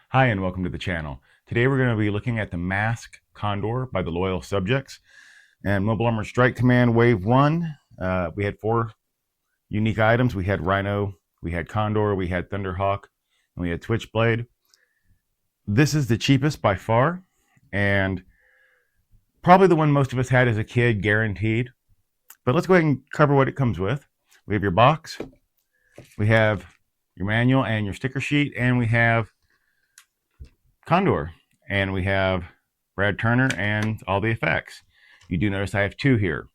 Hi and welcome to the channel. Today we're going to be looking at the M.A.S.K Condor by the Loyal Subjects. And Mobile Armored Strike Command Wave 1, we had 4 unique items. We had Rhino, we had Condor, we had Thunderhawk, and we had Switchblade. This is the cheapest by far, and probably the one most of us had as a kid, guaranteed. But let's go ahead and cover what it comes with. We have your box, we have your manual and your sticker sheet, and we have Condor, and we have Brad Turner and all the effects. You do notice I have 2 here.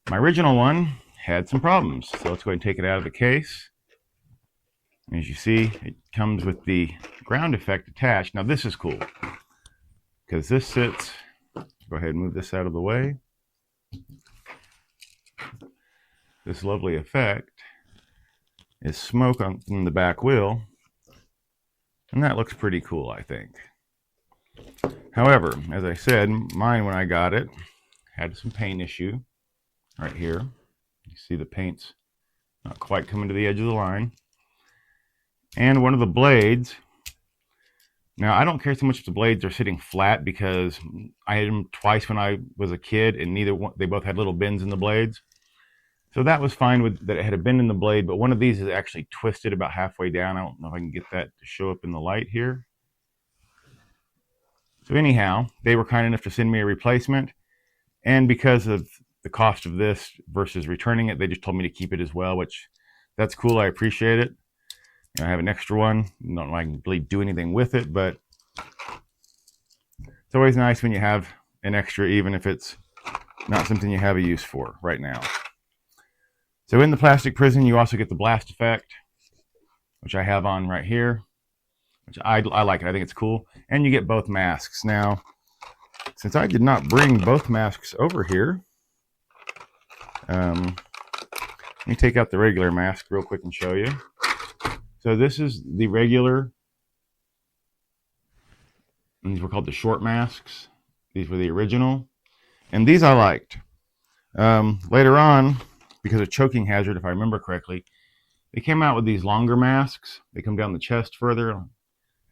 My original one had some problems, so let's go ahead and take it out of the case. As you see, it comes with the ground effect attached. Now this is cool because this sits, go ahead and move this out of the way. This lovely effect is smoke on the back wheel, and that looks pretty cool, I think. However, as I said, mine when I got it had some paint issue right here. You see the paint's not quite coming to the edge of the line. And one of the blades, now I don't care so much if the blades are sitting flat because I had them twice when I was a kid and they both had little bends in the blades. So that was fine with that it had a bend in the blade, but one of these is actually twisted about halfway down. I don't know if I can get that to show up in the light here. So anyhow, they were kind enough to send me a replacement, and because of the cost of this versus returning it, they just told me to keep it as well, which that's cool. I appreciate it. You know, I have an extra one. I don't like really do anything with it, but it's always nice when you have an extra, even if it's not something you have a use for right now. So in the plastic prison, you also get the blast effect, which I have on right here, which I like it. I think it's cool. And you get both masks. Now, since I did not bring both masks over here, let me take out the regular mask real quick and show you. So this is the regular, and these were called the short masks. These were the original, and these I liked. Later on, because of choking hazard, if I remember correctly, they came out with these longer masks. They come down the chest further. You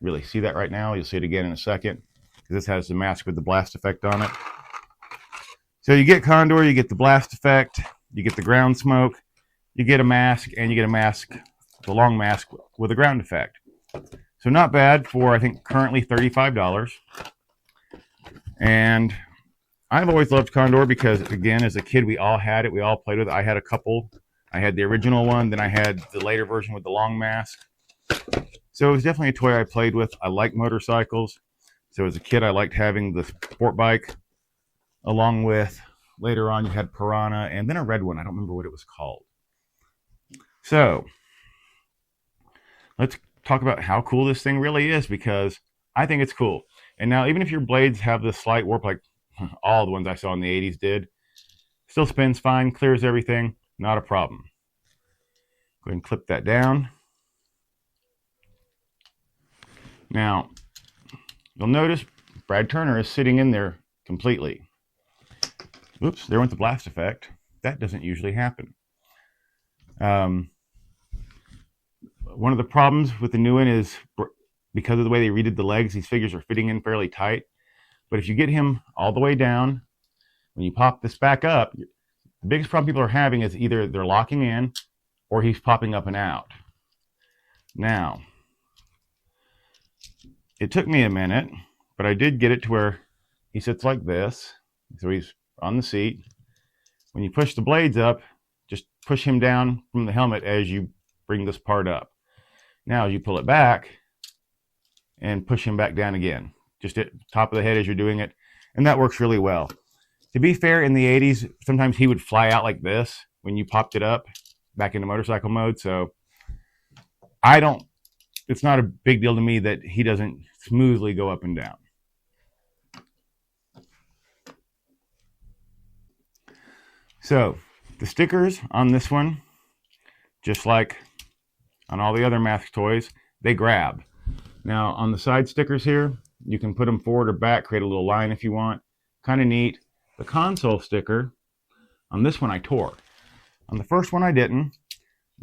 really see that right now. You'll see it again in a second. This has the mask with the blast effect on it. So you get Condor, you get the blast effect, you get the ground smoke, you get a mask, and you get a mask, the long mask with a ground effect. So not bad for, I think, currently $35. And I've always loved Condor because, again, as a kid, we all had it. We all played with it. I had a couple. I had the original one. Then I had the later version with the long mask. So it was definitely a toy I played with. I like motorcycles. So as a kid, I liked having the sport bike. Along with, later on, you had Piranha. And then a red one. I don't remember what it was called. So let's talk about how cool this thing really is, because I think it's cool. And now, even if your blades have this slight warp, like all the ones I saw in the 80s did, still spins fine, clears everything, not a problem. Go ahead and clip that down. Now, you'll notice Brad Turner is sitting in there completely. Oops, there went the blast effect. That doesn't usually happen. One of the problems with the new one is because of the way they redid the legs, these figures are fitting in fairly tight. But if you get him all the way down, when you pop this back up, the biggest problem people are having is either they're locking in or he's popping up and out. Now, it took me a minute, but I did get it to where he sits like this. So he's on the seat. When you push the blades up, just push him down from the helmet as you bring this part up. Now, as you pull it back and push him back down again. Just at the top of the head as you're doing it, and that works really well. To be fair, in the 80s, sometimes he would fly out like this when you popped it up back into motorcycle mode, so it's not a big deal to me that he doesn't smoothly go up and down. So, the stickers on this one, just like on all the other M.A.S.K toys, they grab. Now, on the side stickers here, you can put them forward or back, create a little line if you want. Kind of neat. The console sticker, on this one I tore. On the first one I didn't,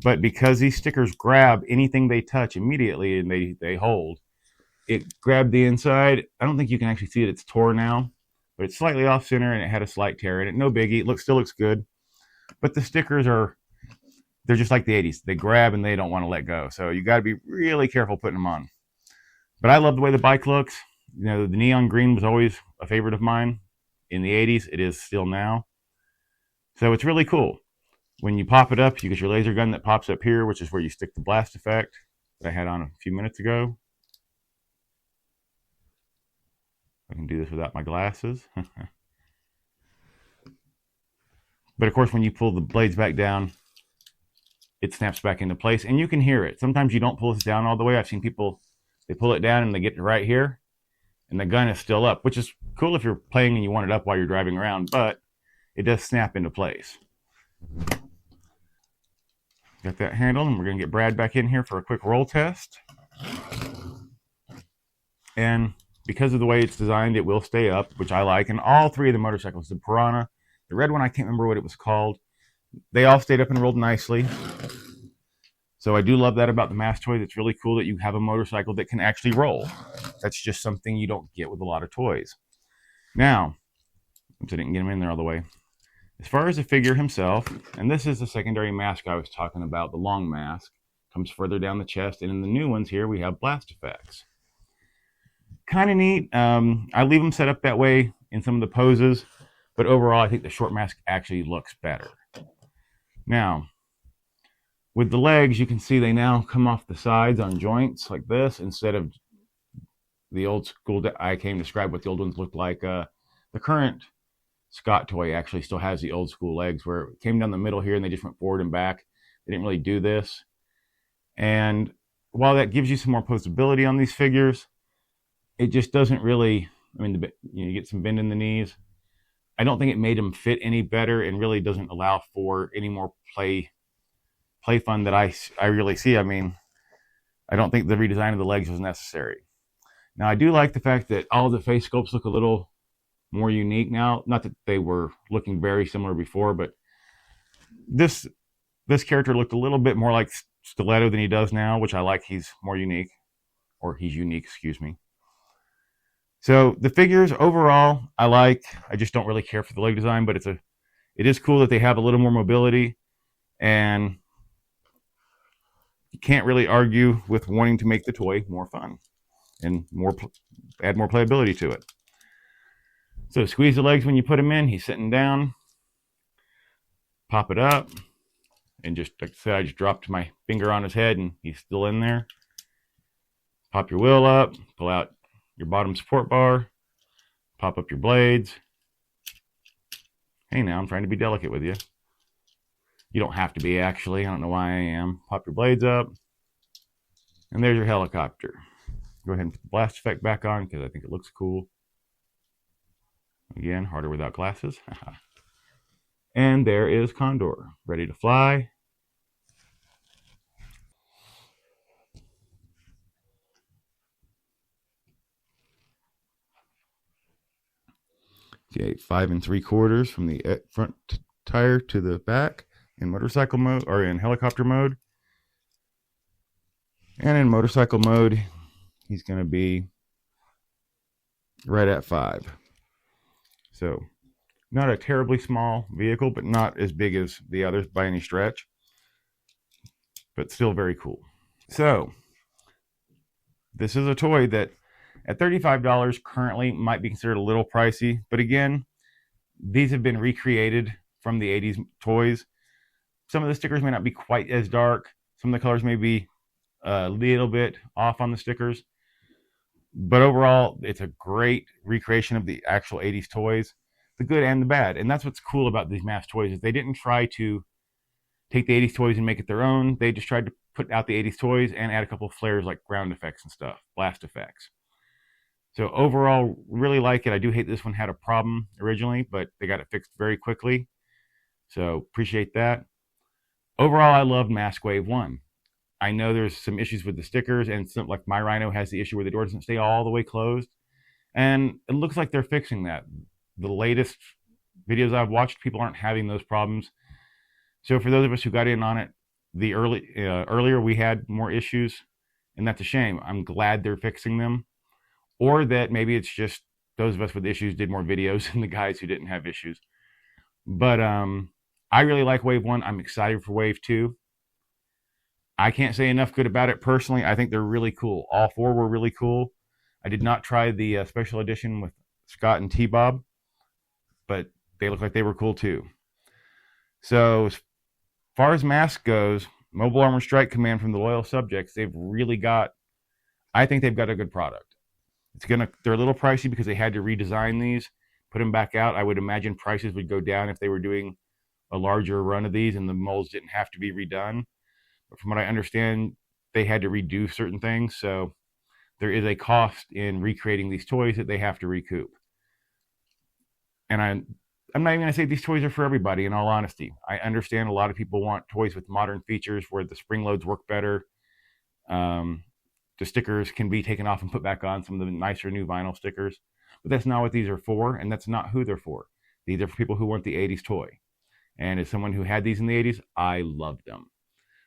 But because these stickers grab anything they touch immediately and they hold, it grabbed the inside. I don't think you can actually see it. It's tore now, but it's slightly off center and it had a slight tear in it. No biggie. It still looks good. But the stickers they're just like the 80s. They grab and they don't want to let go. So you got to be really careful putting them on. But I love the way the bike looks. You know, the neon green was always a favorite of mine in the 80s. It is still now. So it's really cool. When you pop it up, you get your laser gun that pops up here, which is where you stick the blast effect that I had on a few minutes ago. I can do this without my glasses. But of course, when you pull the blades back down, it snaps back into place and you can hear it. Sometimes you don't pull this down all the way. I've seen people, they pull it down and they get to right here and the gun is still up, which is cool if you're playing and you want it up while you're driving around, but it does snap into place. Got that handled, and we're going to get Brad back in here for a quick roll test. And because of the way it's designed, it will stay up, which I like. And all three of the motorcycles, the Piranha, the red one, I can't remember what it was called, they all stayed up and rolled nicely. So I do love that about the M.A.S.K toys. It's really cool that you have a motorcycle that can actually roll. That's just something you don't get with a lot of toys. Now, oops, I didn't get him in there all the way. As far as the figure himself, and this is the secondary mask I was talking about, the long mask, comes further down the chest, and in the new ones here we have blast effects. Kind of neat. I leave them set up that way in some of the poses, but overall I think the short mask actually looks better. Now, with the legs, you can see they now come off the sides on joints like this instead of the old school that I came to describe what the old ones looked like. The current Scott toy actually still has the old school legs where it came down the middle here and they just went forward and back. They didn't really do this. And while that gives you some more posability on these figures, it just doesn't really, I mean, you get some bend in the knees. I don't think it made them fit any better and really doesn't allow for any more play fun that I really see. I mean, I don't think the redesign of the legs was necessary. Now, I do like the fact that all the face sculpts look a little more unique now. Not that they were looking very similar before, but this character looked a little bit more like Stiletto than he does now, which I like. He's more unique, or he's unique, excuse me. So the figures overall, I like. I just don't really care for the leg design, but it is cool that they have a little more mobility, and you can't really argue with wanting to make the toy more fun and add more playability to it. So squeeze the legs when you put him in. He's sitting down. Pop it up. And just like I said, I just dropped my finger on his head and he's still in there. Pop your wheel up. Pull out your bottom support bar. Pop up your blades. Hey, now I'm trying to be delicate with you. You don't have to be, actually. I don't know why I am. Pop your blades up. And there's your helicopter. Go ahead and put the blast effect back on because I think it looks cool. Again, harder without glasses. And there is Condor, ready to fly. Okay, 5 3/4 from the front tire to the back in motorcycle mode, or in helicopter mode. And in motorcycle mode, he's going to be right at 5. So, not a terribly small vehicle, but not as big as the others by any stretch. But still very cool. So, this is a toy that at $35 currently might be considered a little pricey. But again, these have been recreated from the 80s toys. Some of the stickers may not be quite as dark. Some of the colors may be a little bit off on the stickers. But overall, it's a great recreation of the actual 80s toys, the good and the bad. And that's what's cool about these M.A.S.K toys, is they didn't try to take the 80s toys and make it their own. They just tried to put out the 80s toys and add a couple of flares like ground effects and stuff, blast effects. So overall, really like it. I do hate this one had a problem originally, but they got it fixed very quickly. So appreciate that. Overall, I love M.A.S.K Wave 1. I know there's some issues with the stickers, and some, like my Rhino has the issue where the door doesn't stay all the way closed. And it looks like they're fixing that. The latest videos I've watched, people aren't having those problems. So for those of us who got in on it earlier we had more issues, and that's a shame. I'm glad they're fixing them, or that maybe it's just those of us with issues did more videos than the guys who didn't have issues. But I really like Wave 1. I'm excited for Wave 2. I can't say enough good about it personally. I think they're really cool. All four were really cool. I did not try the special edition with Scott and T-Bob, but they look like they were cool too. So as far as M.A.S.K goes, Mobile Armored Strike Command from the Loyal Subjects, I think they've got a good product. They're a little pricey because they had to redesign these, put them back out. I would imagine prices would go down if they were doing a larger run of these and the molds didn't have to be redone. But from what I understand, they had to redo certain things, so there is a cost in recreating these toys that they have to recoup. And I'm not even going to say these toys are for everybody, in all honesty. I understand a lot of people want toys with modern features where the spring loads work better. The stickers can be taken off and put back on, some of the nicer new vinyl stickers. But that's not what these are for, and that's not who they're for. These are for people who want the 80s toy. And as someone who had these in the 80s, I loved them.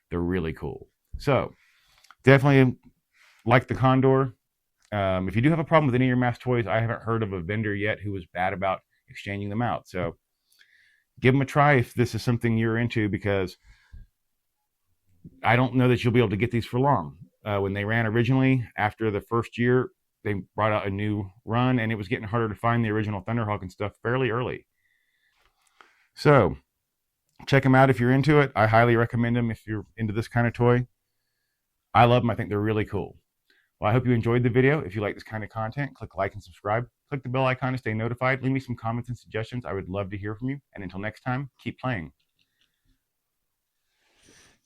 They're really cool. So definitely like the Condor. If you do have a problem with any of your M.A.S.K toys, I haven't heard of a vendor yet who was bad about exchanging them out. So give them a try if this is something you're into, because I don't know that you'll be able to get these for long. When they ran originally, after the first year, they brought out a new run, and it was getting harder to find the original Thunderhawk and stuff fairly early. So check them out if you're into it. I highly recommend them if you're into this kind of toy. I love them. I think they're really cool. Well, I hope you enjoyed the video. If you like this kind of content, click like and subscribe. Click the bell icon to stay notified. Leave me some comments and suggestions. I would love to hear from you. And until next time, keep playing.